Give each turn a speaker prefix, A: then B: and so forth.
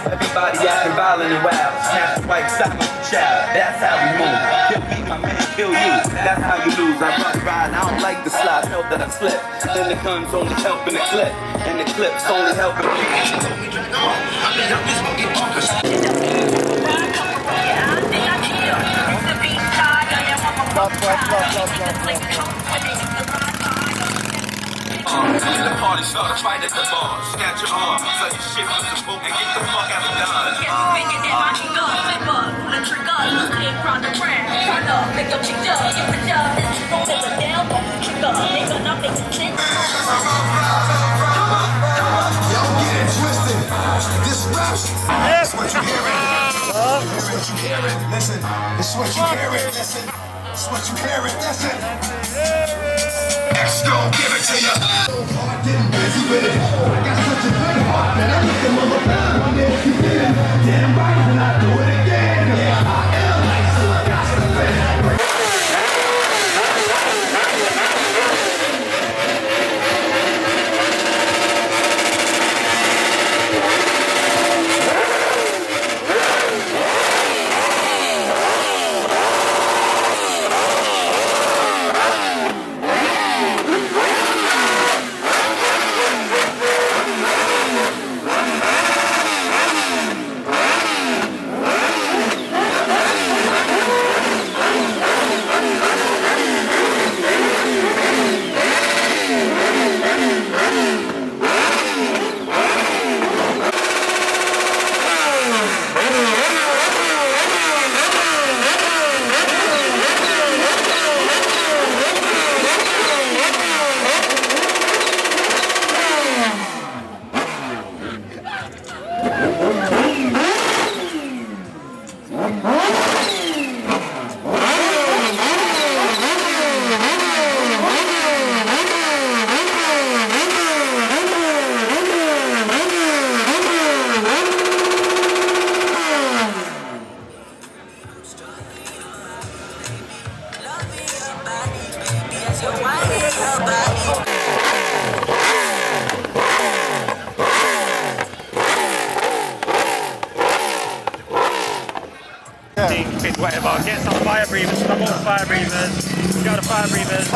A: Everybody acting violent and wild. Snap the white sock with the child. That's how we move. Kill me, my man, kill you. That's how you lose. I rough ride, I don't like the slide. Know that I slip. Then the guns only helping the clip. And the clips only helping the party starts right at the bar. Snatch your arm, such shit with the smoke and get the fuck out of Dodge. Get bigger than my gun, flip up, pull the trigger, look at it from the ground. Turn up, make up your jaw, get the job, this is phone is a down, pull the trigger, make a knock, make a click. Yo, get it twisted. This rap, that's what you hearing. That's what you hearing. Listen, it's what you hearing. Listen, it's what you hearing. Listen. X gon' give it to ya. Getting busy with it. I got such a good heart that I make the motherfucker one day if you feel it. Damn right, and I do it again. Yeah, I am like so I got to fit.
B: I'll get some fire breathers, some more fire breathers. Go to fire breathers.